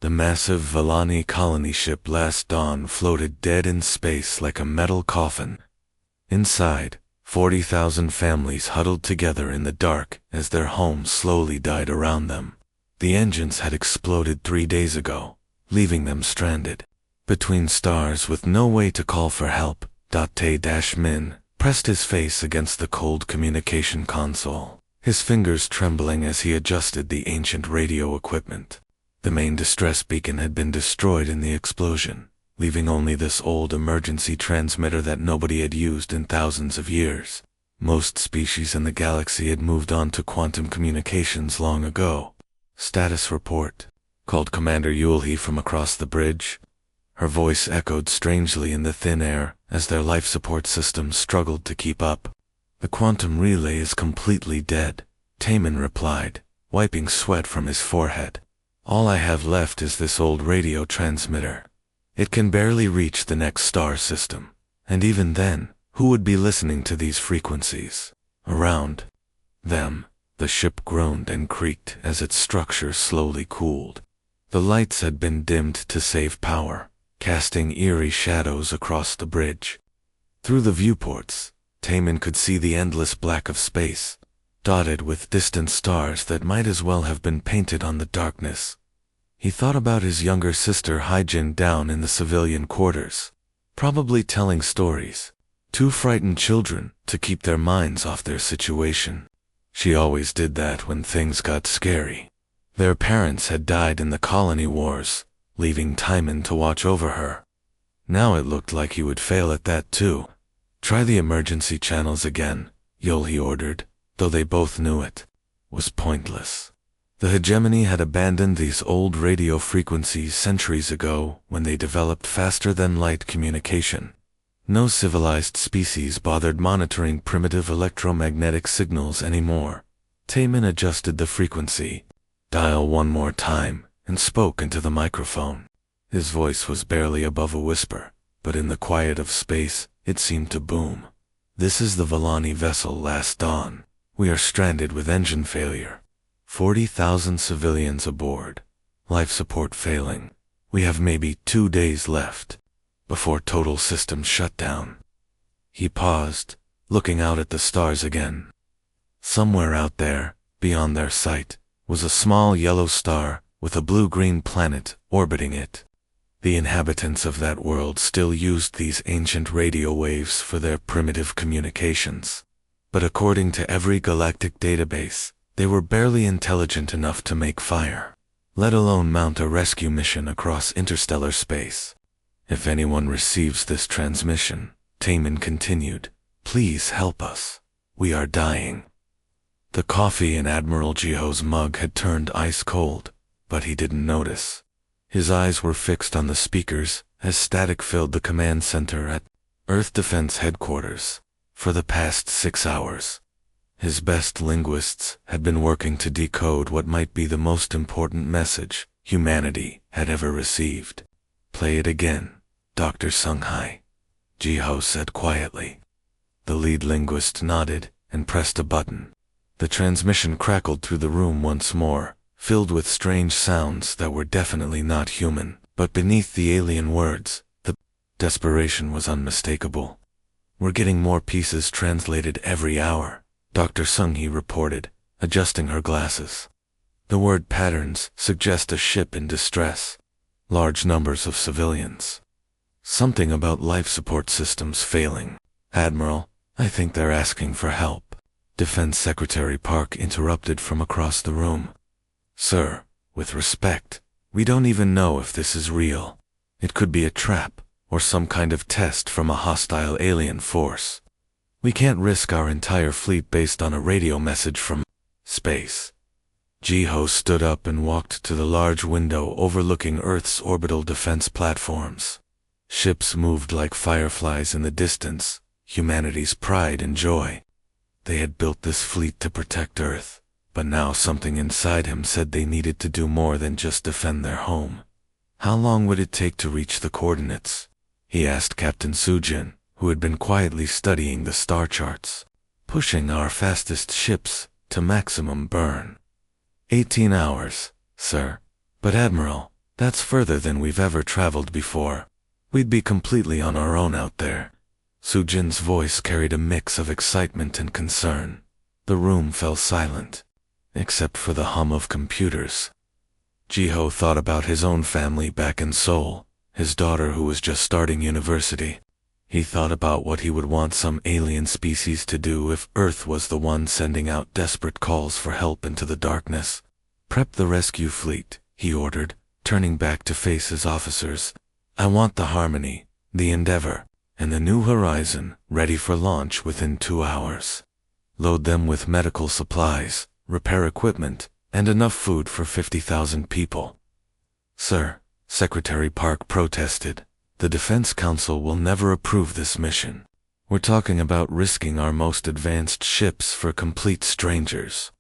The massive Valani colony ship last dawn floated dead in space like a metal coffin. Inside, 40,000 families huddled together in the dark as their homes slowly died around them. The engines had exploded 3 days ago, leaving them stranded between stars with no way to call for help. Tae-Min pressed his face against the cold communication console, his fingers trembling as he adjusted the ancient radio equipment. The main distress beacon had been destroyed in the explosion, leaving only this old emergency transmitter that nobody had used in thousands of years. Most species in the galaxy had moved on to quantum communications long ago. "Status report," called Commander Yulhi from across the bridge. Her voice echoed strangely in the thin air as their life support systems struggled to keep up. "The quantum relay is completely dead," Taemin replied, wiping sweat from his forehead. "All I have left is this old radio transmitter. It can barely reach the next star system, and even then, who would be listening to these frequencies?" Around them, the ship groaned and creaked as its structure slowly cooled. The lights had been dimmed to save power, casting eerie shadows across the bridge. Through the viewports, Taemin could see the endless black of space, dotted with distant stars that might as well have been painted on the darkness. He thought about his younger sister Hyjin down in the civilian quarters, probably telling stories. Two frightened children to keep their minds off their situation. She always did that when things got scary. Their parents had died in the colony wars, leaving Taemin to watch over her. Now it looked like he would fail at that too. "Try the emergency channels again," Yulhi ordered, though they both knew it was pointless. The hegemony had abandoned these old radio frequencies centuries ago when they developed faster-than-light communication. No civilized species bothered monitoring primitive electromagnetic signals anymore. Taemin adjusted the frequency, dialed one more time, and spoke into the microphone. His voice was barely above a whisper, but in the quiet of space, it seemed to boom. "This is the Valani vessel last dawn. We are stranded with engine failure. 40,000 civilians aboard. Life support failing. We have maybe 2 days left before total systems shut down." He paused, looking out at the stars again. Somewhere out there, beyond their sight, was a small yellow star with a blue-green planet orbiting it. The inhabitants of that world still used these ancient radio waves for their primitive communications. But according to every galactic database, they were barely intelligent enough to make fire, let alone mount a rescue mission across interstellar space. "If anyone receives this transmission," Taemin continued, "please help us. We are dying." The coffee in Admiral Jiho's mug had turned ice cold, but he didn't notice. His eyes were fixed on the speakers as static filled the command center at Earth Defense Headquarters. For the past 6 hours, his best linguists had been working to decode what might be the most important message humanity had ever received. "Play it again, Dr. Sunghai," Jiho said quietly. The lead linguist nodded and pressed a button. The transmission crackled through the room once more, filled with strange sounds that were definitely not human, but beneath the alien words, the desperation was unmistakable. "We're getting more pieces translated every hour," Dr. Sunghai reported, adjusting her glasses. "The word patterns suggest a ship in distress. Large numbers of civilians. Something about life support systems failing. Admiral, I think they're asking for help." Defense Secretary Park interrupted from across the room. "Sir, with respect, we don't even know if this is real. It could be a trap, or some kind of test from a hostile alien force. We can't risk our entire fleet based on a radio message from space." Jiho stood up and walked to the large window overlooking Earth's orbital defense platforms. Ships moved like fireflies in the distance, humanity's pride and joy. They had built this fleet to protect Earth, but now something inside him said they needed to do more than just defend their home. "How long would it take to reach the coordinates?" he asked Captain Sujin, who had been quietly studying the star charts. "Pushing our fastest ships to maximum burn." 18 hours, sir. But Admiral, That's further than we've ever traveled before. We'd be completely on our own out there. Sujin's voice carried a mix of excitement and concern. The room fell silent, except for the hum of computers. Jiho thought about his own family back in Seoul, his daughter who was just starting university. He thought about what he would want some alien species to do if Earth was the one sending out desperate calls for help into the darkness. "Prep the rescue fleet," he ordered, turning back to face his officers. "I want the Harmony, the Endeavor, and the New Horizon ready for launch within 2 hours. Load them with medical supplies, repair equipment, and enough food for 50,000 people." "Sir," Secretary Park protested, "the Defense Council will never approve this mission. We're talking about risking our most advanced ships for complete strangers."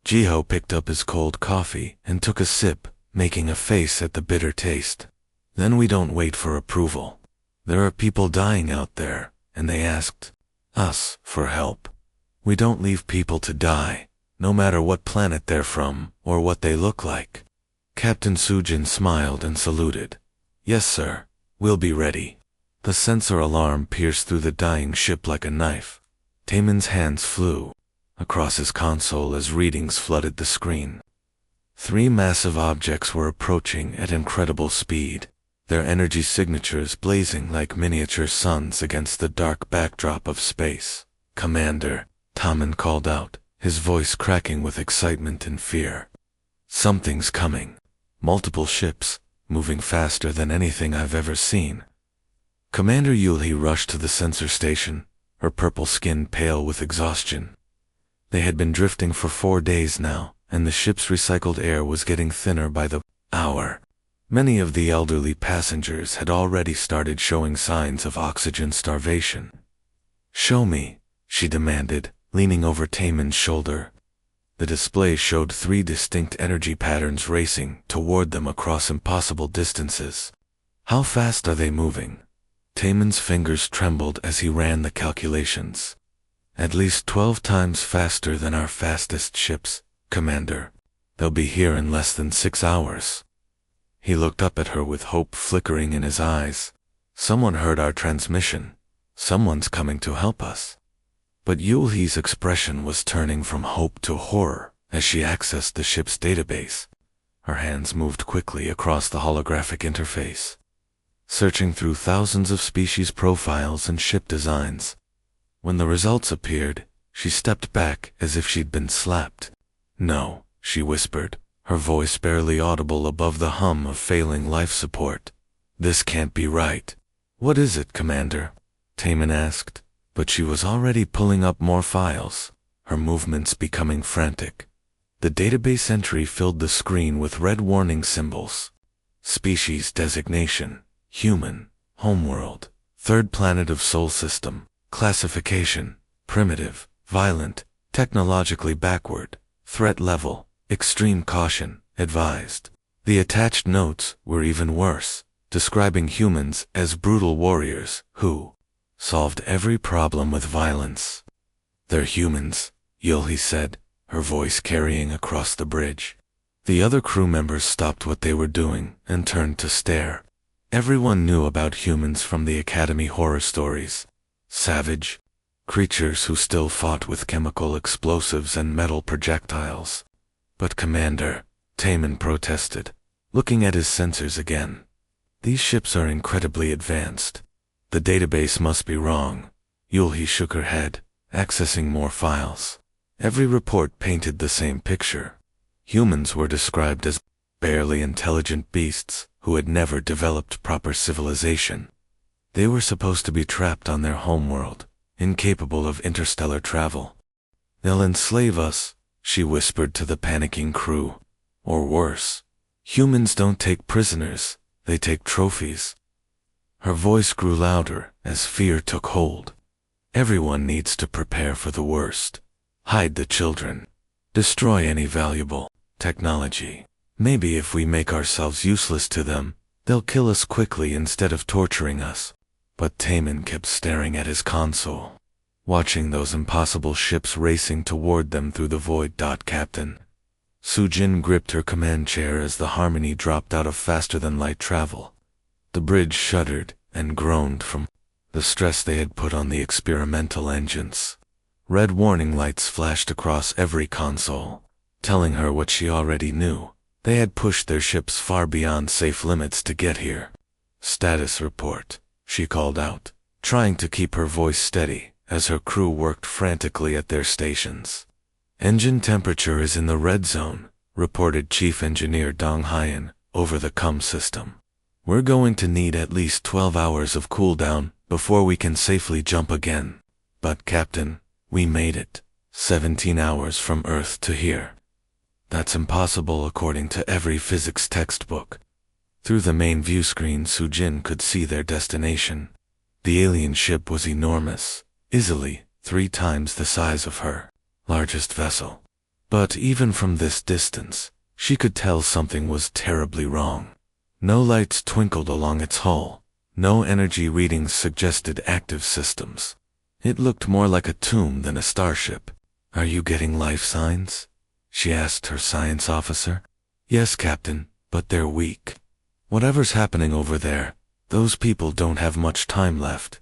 Jiho picked up his cold coffee and took a sip, making a face at the bitter taste. "Then we don't wait for approval. There are people dying out there, and they asked us for help. We don't leave people to die, no matter what planet they're from or what they look like." Captain Sujin smiled and saluted. "Yes, sir. We'll be ready." The sensor alarm pierced through the dying ship like a knife. Taemin's hands flew across his console as readings flooded the screen. 3 massive objects were approaching at incredible speed, their energy signatures blazing like miniature suns against the dark backdrop of space. "Commander," Taemin called out, his voice cracking with excitement and fear. "Something's coming. Multiple ships, moving faster than anything I've ever seen." Commander Yulhi rushed to the sensor station, her purple skin pale with exhaustion. They had been drifting for 4 days now, and the ship's recycled air was getting thinner by the hour. Many of the elderly passengers had already started showing signs of oxygen starvation. "Show me," she demanded, leaning over Taemin's shoulder. The display showed 3 distinct energy patterns racing toward them across impossible distances. "How fast are they moving?" Taemin's fingers trembled as he ran the calculations. "At least 12 times faster than our fastest ships, Commander. They'll be here in less than 6 hours." He looked up at her with hope flickering in his eyes. "Someone heard our transmission. Someone's coming to help us." But Yulhi's expression was turning from hope to horror as she accessed the ship's database. Her hands moved quickly across the holographic interface, searching through thousands of species profiles and ship designs. When the results appeared, she stepped back as if she'd been slapped. "No," she whispered, her voice barely audible above the hum of failing life support. "This can't be right." "What is it, Commander?" Taemin asked, but she was already pulling up more files, her movements becoming frantic. The database entry filled the screen with red warning symbols. Species designation: human, homeworld, 3rd planet of Sol system, classification: primitive, violent, technologically backward, threat level: extreme caution, advised. The attached notes were even worse, describing humans as brutal warriors who solved every problem with violence. "They're humans," Yulhi said, her voice carrying across the bridge. The other crew members stopped what they were doing and turned to stare. Everyone knew about humans from the Academy horror stories. Savage creatures who still fought with chemical explosives and metal projectiles. "But Commander," Taemin protested, looking at his sensors again, "these ships are incredibly advanced. The database must be wrong." Yulhi shook her head, accessing more files. Every report painted the same picture. Humans were described as barely intelligent beasts who had never developed proper civilization. They were supposed to be trapped on their homeworld, incapable of interstellar travel. "They'll enslave us," she whispered to the panicking crew. "Or worse. Humans don't take prisoners, they take trophies." Her voice grew louder as fear took hold. "Everyone needs to prepare for the worst. Hide the children. Destroy any valuable technology. Maybe if we make ourselves useless to them, they'll kill us quickly instead of torturing us." But Taemin kept staring at his console, watching those impossible ships racing toward them through the void. "Captain." Sujin gripped her command chair as the Harmony dropped out of faster-than-light travel. The bridge shuddered and groaned from the stress they had put on the experimental engines. Red warning lights flashed across every console, telling her what she already knew. They had pushed their ships far beyond safe limits to get here. "Status report," she called out, trying to keep her voice steady as her crew worked frantically at their stations. "Engine temperature is in the red zone," reported Chief Engineer Dong Hyen over the comm system. "We're going to need at least 12 hours of cooldown before we can safely jump again. But Captain, we made it. 17 hours from Earth to here. That's impossible according to every physics textbook." Through the main view screen, Sujin could see their destination. The alien ship was enormous, easily 3 times the size of her largest vessel. But even from this distance, she could tell something was terribly wrong. No lights twinkled along its hull. No energy readings suggested active systems. It looked more like a tomb than a starship. "Are you getting life signs?" she asked her science officer. "Yes, Captain, but they're weak. Whatever's happening over there, those people don't have much time left."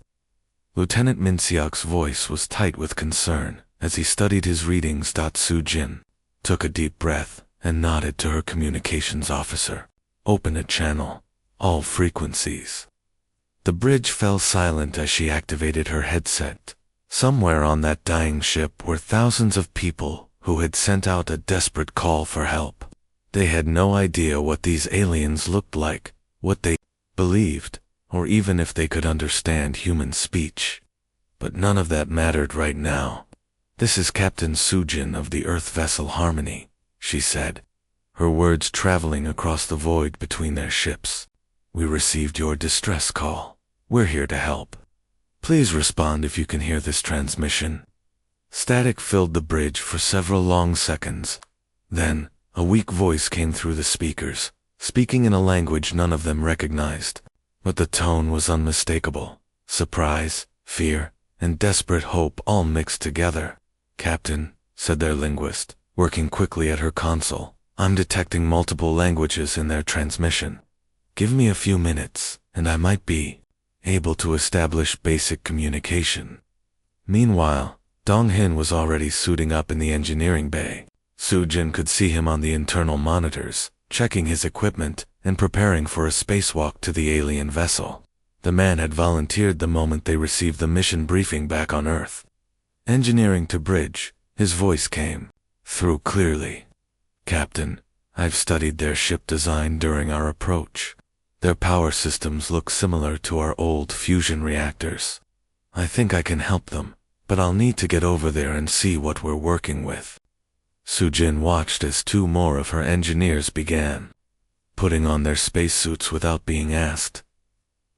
Lieutenant Minseok's voice was tight with concern as he studied his readings. Sujin took a deep breath and nodded to her communications officer. "Open a channel. All frequencies." The bridge fell silent as she activated her headset. Somewhere on that dying ship were thousands of people who had sent out a desperate call for help. They had no idea what these aliens looked like, what they believed, or even if they could understand human speech. But none of that mattered right now. "This is Captain Sujin of the Earth vessel Harmony," she said, her words traveling across the void between their ships. "We received your distress call. We're here to help. Please respond if you can hear this transmission." Static filled the bridge for several long seconds. Then, a weak voice came through the speakers, speaking in a language none of them recognized. But the tone was unmistakable. Surprise, fear, and desperate hope all mixed together. "Captain," said their linguist, working quickly at her console, "I'm detecting multiple languages in their transmission. Give me a few minutes, and I might be able to establish basic communication." Meanwhile, Dong Hin was already suiting up in the engineering bay. Sujin could see him on the internal monitors, checking his equipment and preparing for a spacewalk to the alien vessel. The man had volunteered the moment they received the mission briefing back on Earth. Engineering to bridge, his voice came through clearly. "Captain, I've studied their ship design during our approach. Their power systems look similar to our old fusion reactors. I think I can help them, but I'll need to get over there and see what we're working with." Sujin watched as 2 more of her engineers began putting on their spacesuits without being asked.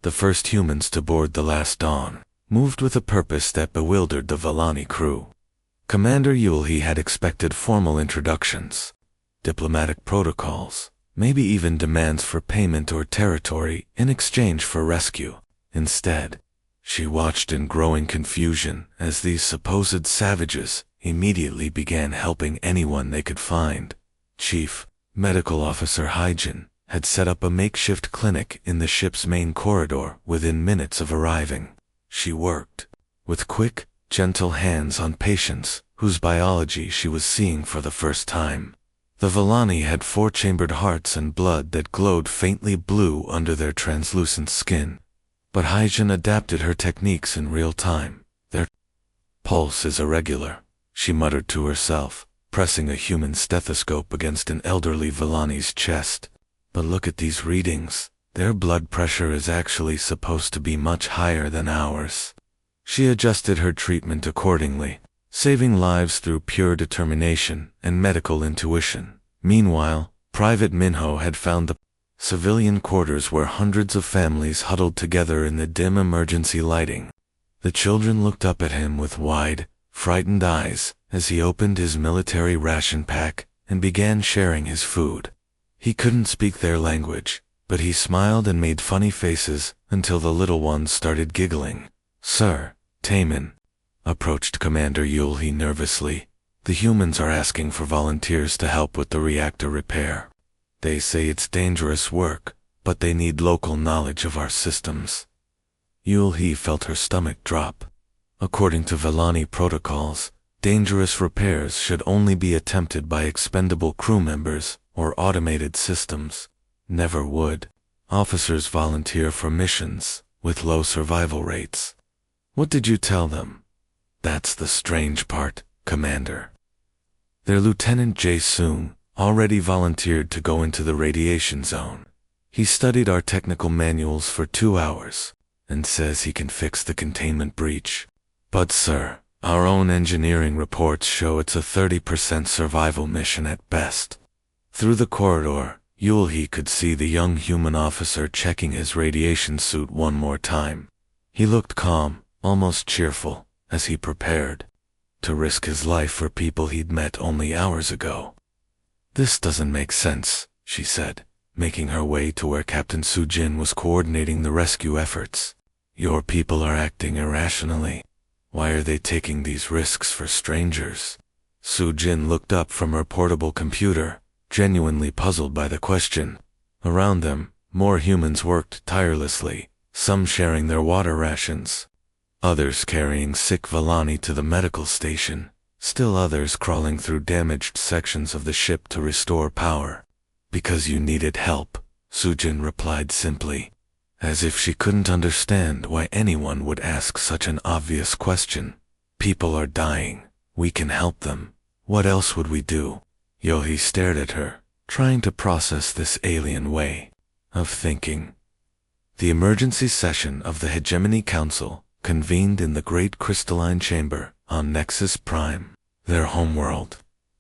The first humans to board the last Dawn moved with a purpose that bewildered the Vallani crew. Commander Yulhi had expected formal introductions, diplomatic protocols, maybe even demands for payment or territory in exchange for rescue. Instead, she watched in growing confusion as these supposed savages immediately began helping anyone they could find. Chief Medical Officer Hyjin had set up a makeshift clinic in the ship's main corridor within minutes of arriving. She worked with quick, gentle hands on patients whose biology she was seeing for the first time. The Vallani had 4-chambered hearts and blood that glowed faintly blue under their translucent skin. But Hyjin adapted her techniques in real time. "Their pulse is irregular," she muttered to herself, pressing a human stethoscope against an elderly Vallani's chest. "But look at these readings. Their blood pressure is actually supposed to be much higher than ours." She adjusted her treatment accordingly, saving lives through pure determination and medical intuition. Meanwhile, Private Minho had found the civilian quarters where hundreds of families huddled together in the dim emergency lighting. The children looked up at him with wide, frightened eyes as he opened his military ration pack and began sharing his food. He couldn't speak their language, but he smiled and made funny faces until the little ones started giggling. "Sir, Taemin," approached Commander Yulhi nervously. The humans are asking for volunteers to help with the reactor repair. They say it's dangerous work, but they need local knowledge of our systems. Yulhi felt her stomach drop. According to Vellani protocols, dangerous repairs should only be attempted by expendable crew members or automated systems. Never would officers volunteer for missions with low survival rates. What did you tell them? That's the strange part, Commander. Their Lieutenant Jae-sung already volunteered to go into the radiation zone. He studied our technical manuals for 2 hours and says he can fix the containment breach. But sir, our own engineering reports show it's a 30% survival mission at best. Through the corridor, Yulhi could see the young human officer checking his radiation suit one more time. He looked calm, almost cheerful, as he prepared to risk his life for people he'd met only hours ago. This doesn't make sense, she said, making her way to where Captain Sujin was coordinating the rescue efforts. Your people are acting irrationally. Why are they taking these risks for strangers? Sujin looked up from her portable computer, genuinely puzzled by the question. Around them, more humans worked tirelessly, some sharing their water rations, others carrying sick Vellani to the medical station, still others crawling through damaged sections of the ship to restore power. Because you needed help, Sujin replied simply, as if she couldn't understand why anyone would ask such an obvious question. People are dying. We can help them. What else would we do? Yohi stared at her, trying to process this alien way of thinking. The emergency session of the Hegemony Council convened in the Great Crystalline Chamber on Nexus Prime, their homeworld.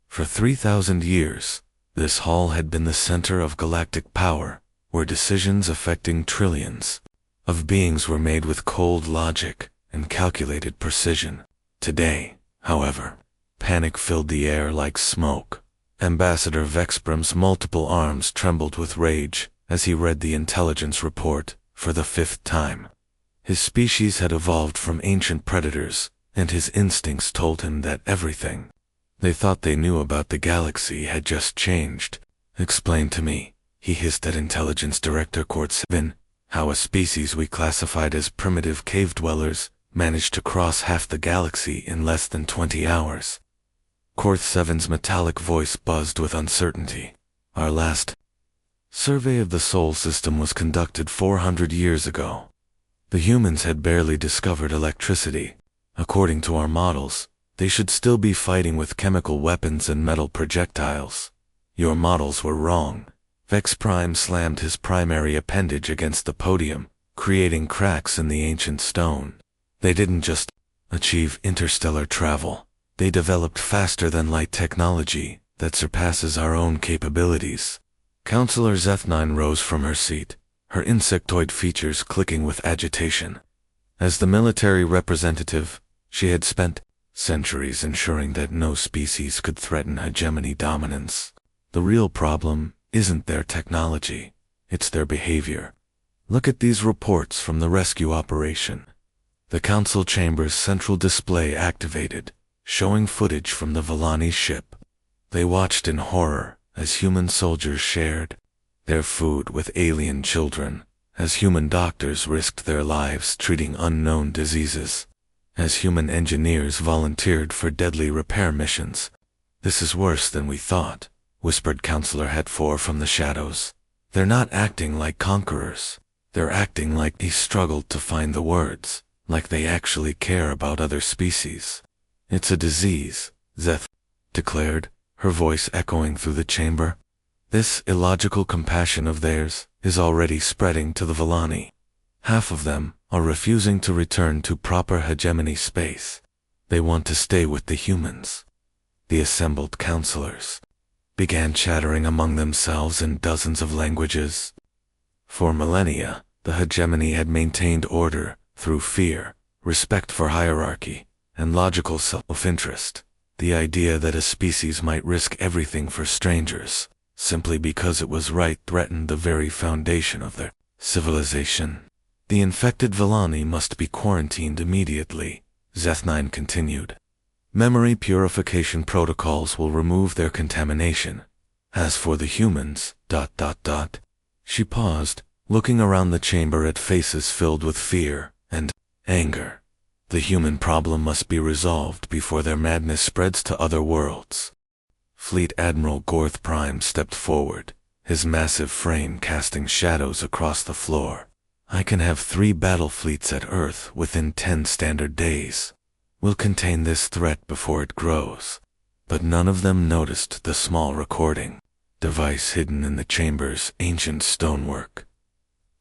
For 3,000 years, this hall had been the center of galactic power, where decisions affecting trillions of beings were made with cold logic and calculated precision. Today, however, panic filled the air like smoke. Ambassador Vexbram's multiple arms trembled with rage as he read the intelligence report for the 5th time. His species had evolved from ancient predators, and his instincts told him that everything they thought they knew about the galaxy had just changed. Explain to me, he hissed at Intelligence Director Court 7, how a species we classified as primitive cave dwellers managed to cross half the galaxy in less than 20 hours. Court 7's metallic voice buzzed with uncertainty. Our last survey of the Sol system was conducted 400 years ago. The humans had barely discovered electricity. According to our models, they should still be fighting with chemical weapons and metal projectiles. Your models were wrong. Vex Prime slammed his primary appendage against the podium, creating cracks in the ancient stone. They didn't just achieve interstellar travel. They developed faster-than-light technology that surpasses our own capabilities. Counselor Zeth9 rose from her seat, her insectoid features clicking with agitation. As the military representative, she had spent centuries ensuring that no species could threaten hegemony dominance. The real problem isn't their technology, it's their behavior. Look at these reports from the rescue operation. The council chamber's central display activated, showing footage from the Vellani ship. They watched in horror as human soldiers shared their food with alien children, as human doctors risked their lives treating unknown diseases, as human engineers volunteered for deadly repair missions. This is worse than we thought, whispered Counselor Het4 from the shadows. They're not acting like conquerors. They're acting like he struggled to find the words, like they actually care about other species. It's a disease, Zeth declared, her voice echoing through the chamber. This illogical compassion of theirs is already spreading to the Vellani. Half of them are refusing to return to proper hegemony space. They want to stay with the humans. The assembled counselors began chattering among themselves in dozens of languages. For millennia, the hegemony had maintained order through fear, respect for hierarchy, and logical self-interest. The idea that a species might risk everything for strangers, simply because it was right, threatened the very foundation of their civilization. The infected Vellani must be quarantined immediately, Zeth9 continued. Memory purification protocols will remove their contamination. As for the humans, ... She paused, looking around the chamber at faces filled with fear and anger. The human problem must be resolved before their madness spreads to other worlds. Fleet Admiral Gorth Prime stepped forward, his massive frame casting shadows across the floor. I can have 3 battle fleets at Earth within 10 standard days. We'll contain this threat before it grows. But none of them noticed the small recording device hidden in the chamber's ancient stonework.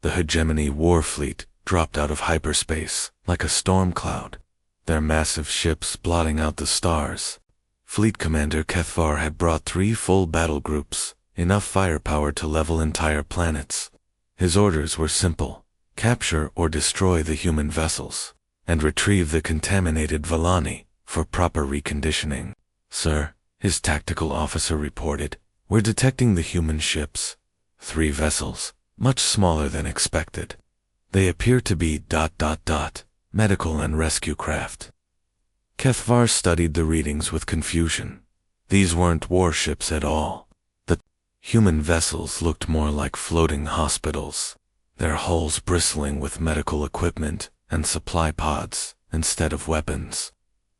The Hegemony War Fleet dropped out of hyperspace like a storm cloud, their massive ships blotting out the stars. Fleet Commander Kethvar had brought 3 full battle groups, enough firepower to level entire planets. His orders were simple: capture or destroy the human vessels, and retrieve the contaminated Vallani for proper reconditioning. Sir, his tactical officer reported, we're detecting the human ships. 3 vessels, much smaller than expected. They appear to be ... medical and rescue craft. Kethvar studied the readings with confusion. These weren't warships at all. The human vessels looked more like floating hospitals, their hulls bristling with medical equipment and supply pods instead of weapons.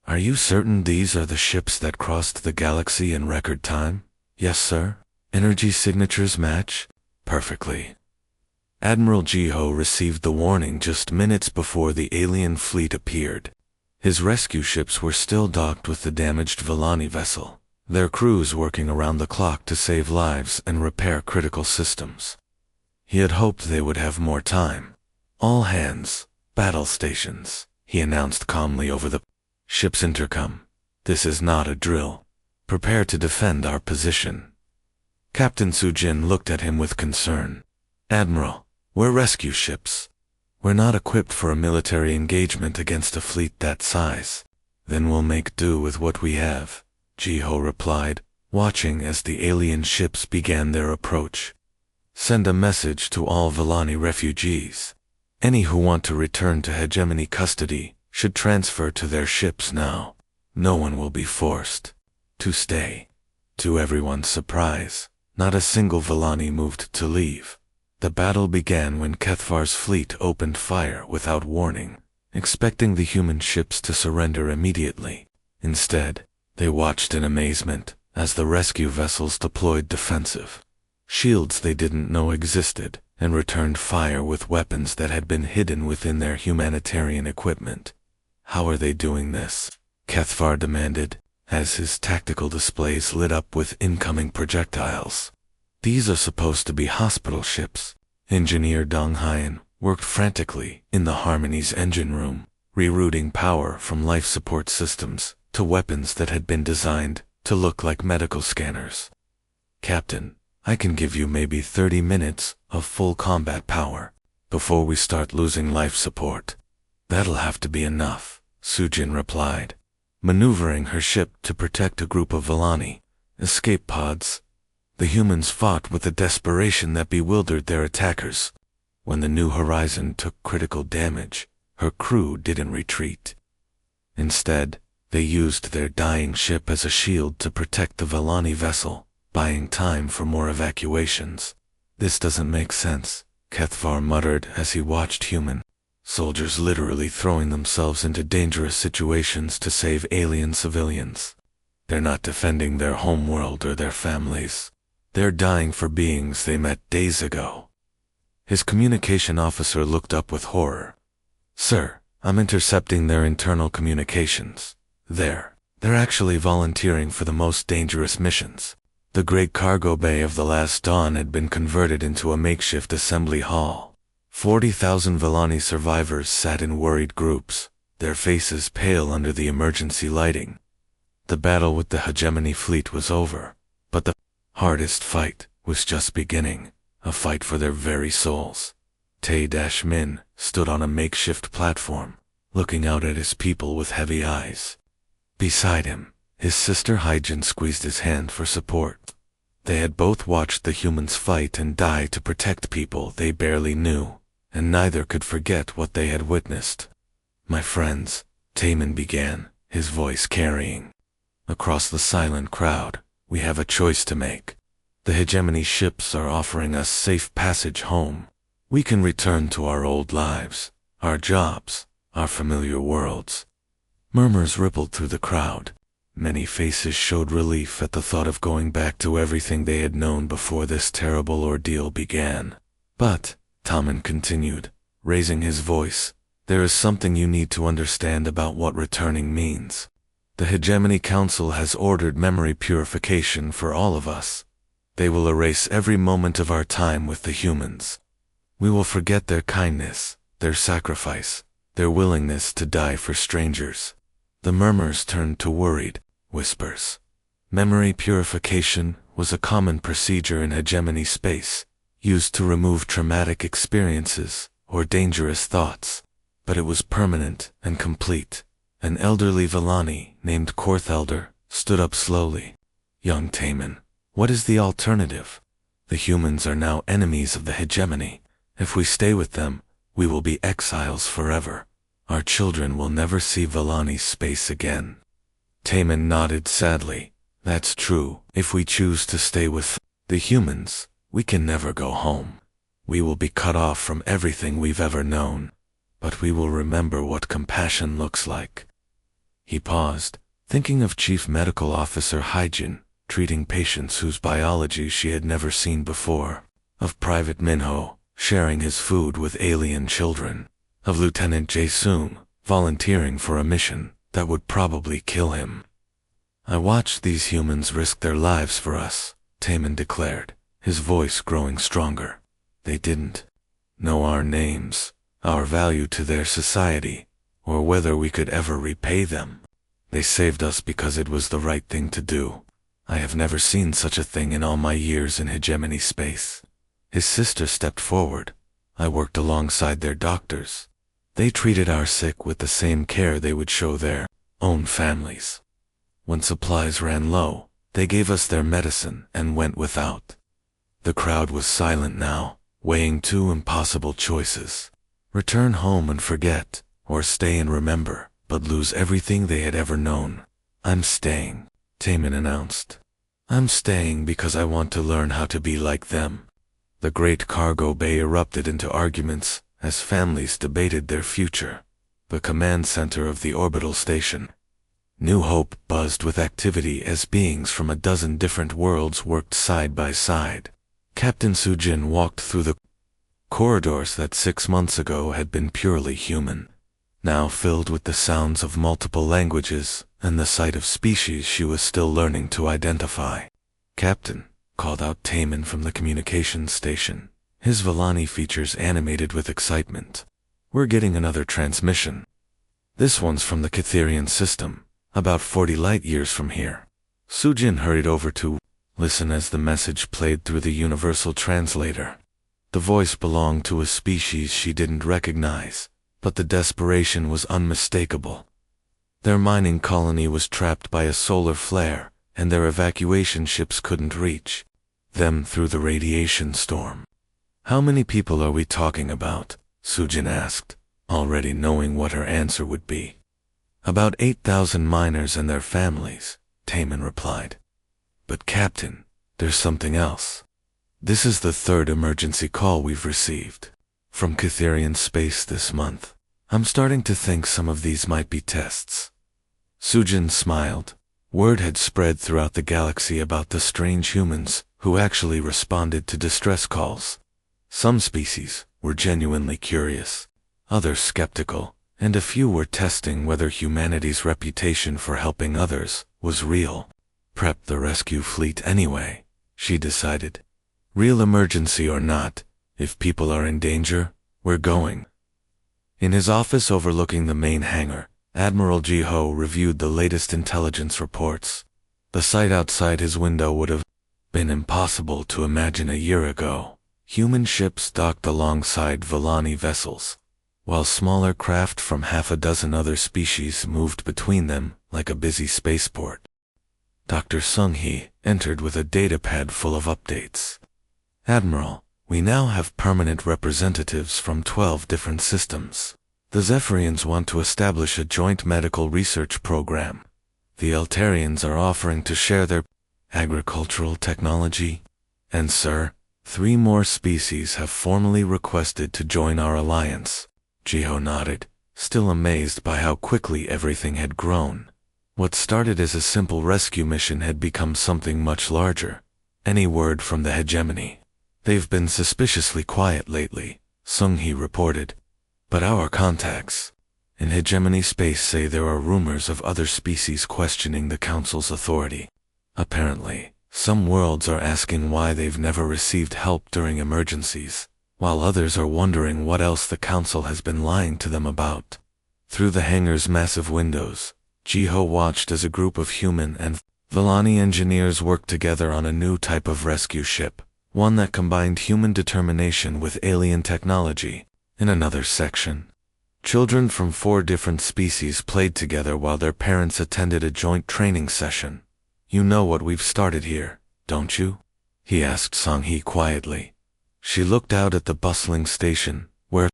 Are you certain these are the ships that crossed the galaxy in record time? Yes, sir. Energy signatures match perfectly. Admiral Jiho received the warning just minutes before the alien fleet appeared. His rescue ships were still docked with the damaged Vallani vessel, their crews working around the clock to save lives and repair critical systems. He had hoped they would have more time. All hands, battle stations, he announced calmly over the ship's intercom. This is not a drill. Prepare to defend our position. Captain Sujin looked at him with concern. Admiral, we're rescue ships. We're not equipped for a military engagement against a fleet that size. Then we'll make do with what we have, Jiho replied, watching as the alien ships began their approach. Send a message to all Vallani refugees. Any who want to return to Hegemony custody should transfer to their ships now. No one will be forced to stay. To everyone's surprise, not a single Vallani moved to leave. The battle began when Kethvar's fleet opened fire without warning, expecting the human ships to surrender immediately. Instead, they watched in amazement as the rescue vessels deployed defensive shields they didn't know existed and returned fire with weapons that had been hidden within their humanitarian equipment. How are they doing this? Kethvar demanded, as his tactical displays lit up with incoming projectiles. These are supposed to be hospital ships. Engineer Dong Hyen worked frantically in the Harmony's engine room, rerouting power from life support systems to weapons that had been designed to look like medical scanners. Captain, I can give you maybe 30 minutes of full combat power before we start losing life support. That'll have to be enough, Sujin replied, maneuvering her ship to protect a group of Vallani escape pods. The humans fought with a desperation that bewildered their attackers. When the New Horizon took critical damage, her crew didn't retreat. Instead, they used their dying ship as a shield to protect the Vallani vessel, buying time for more evacuations. This doesn't make sense, Kethvar muttered as he watched human soldiers literally throwing themselves into dangerous situations to save alien civilians. They're not defending their homeworld or their families. They're dying for beings they met days ago. His communication officer looked up with horror. Sir, I'm intercepting their internal communications. They're actually volunteering for the most dangerous missions. The great cargo bay of the Last Dawn had been converted into a makeshift assembly hall. 40,000 Vallani survivors sat in worried groups, their faces pale under the emergency lighting. The battle with the Hegemony fleet was over, but the hardest fight was just beginning, a fight for their very souls. Tae-Min stood on a makeshift platform, looking out at his people with heavy eyes. Beside him, his sister Hyjin squeezed his hand for support. They had both watched the humans fight and die to protect people they barely knew, and neither could forget what they had witnessed. My friends, Taemin began, his voice carrying. Across the silent crowd, we have a choice to make. The hegemony ships are offering us safe passage home. We can return to our old lives, our jobs, our familiar worlds. Murmurs rippled through the crowd. Many faces showed relief at the thought of going back to everything they had known before this terrible ordeal began. But, Tommen continued, raising his voice, there is something you need to understand about what returning means. The Hegemony Council has ordered memory purification for all of us. They will erase every moment of our time with the humans. We will forget their kindness, their sacrifice, their willingness to die for strangers. The murmurs turned to worried whispers. Memory purification was a common procedure in hegemony space, used to remove traumatic experiences or dangerous thoughts, but it was permanent and complete. An elderly Villani named Korthelder stood up slowly. Young Taman, what is the alternative? The humans are now enemies of the hegemony. If we stay with them, we will be exiles forever. Our children will never see Villani's space again. Taman nodded sadly. That's true. If we choose to stay with the humans, we can never go home. We will be cut off from everything we've ever known. But we will remember what compassion looks like. He paused, thinking of Chief Medical Officer Hyjin, treating patients whose biology she had never seen before. Of Private Minho, sharing his food with alien children. Of Lieutenant Jae-sung, volunteering for a mission that would probably kill him. I watched these humans risk their lives for us, Taman declared, his voice growing stronger. They didn't know our names, our value to their society, or whether we could ever repay them. They saved us because it was the right thing to do. I have never seen such a thing in all my years in hegemony space. His sister stepped forward. I worked alongside their doctors. They treated our sick with the same care they would show their own families. When supplies ran low, they gave us their medicine and went without. The crowd was silent now, weighing two impossible choices. Return home and forget, or stay and remember, but lose everything they had ever known. I'm staying, Taman announced. I'm staying because I want to learn how to be like them. The great cargo bay erupted into arguments as families debated their future. The command center of the orbital station, New Hope, buzzed with activity as beings from a dozen different worlds worked side by side. Captain Sujin walked through the corridors that 6 months ago had been purely human, now filled with the sounds of multiple languages and the sight of species she was still learning to identify. Captain, called out Taman from the communications station, his Villani features animated with excitement. We're getting another transmission. This one's from the Catherian system, about 40 light-years from here. Sujin hurried over to listen as the message played through the universal translator. The voice belonged to a species she didn't recognize, but the desperation was unmistakable. Their mining colony was trapped by a solar flare, and their evacuation ships couldn't reach them through the radiation storm. How many people are we talking about? Sujin asked, already knowing what her answer would be. About 8,000 miners and their families, Taman replied. But Captain, there's something else. This is the third emergency call we've received from Catherian space this month. I'm starting to think some of these might be tests. Sujin smiled. Word had spread throughout the galaxy about the strange humans who actually responded to distress calls. Some species were genuinely curious, others skeptical, and a few were testing whether humanity's reputation for helping others was real. Prep the rescue fleet anyway, she decided. Real emergency or not, if people are in danger, we're going. In his office overlooking the main hangar, Admiral Ji-ho reviewed the latest intelligence reports. The sight outside his window would have been impossible to imagine a year ago. Human ships docked alongside Villani vessels, while smaller craft from half a dozen other species moved between them like a busy spaceport. Dr. Sung-hee entered with a datapad full of updates. Admiral, we now have permanent representatives from 12 different systems. The The Zephyrians want to establish a joint medical research program. The Eltarians are offering to share their agricultural technology. And sir, 3 more species have formally requested to join our alliance. Jiho nodded, still amazed by how quickly everything had grown. What started as a simple rescue mission had become something much larger. Any word from the hegemony? They've been suspiciously quiet lately, Sung-hee reported. But our contacts in hegemony space say there are rumors of other species questioning the Council's authority. Apparently, some worlds are asking why they've never received help during emergencies, while others are wondering what else the Council has been lying to them about. Through the hangar's massive windows, Jiho watched as a group of human and Villani engineers worked together on a new type of rescue ship, one that combined human determination with alien technology. In another section, children from 4 different species played together while their parents attended a joint training session. You know what we've started here, don't you? He asked Sung-hee quietly. She looked out at the bustling station, where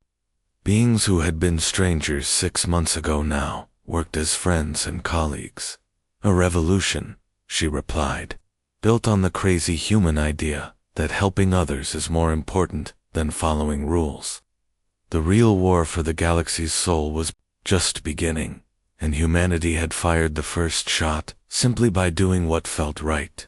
beings who had been strangers 6 months ago now worked as friends and colleagues. A revolution, she replied, built on the crazy human idea that helping others is more important than following rules. The real war for the galaxy's soul was just beginning, and humanity had fired the first shot simply by doing what felt right.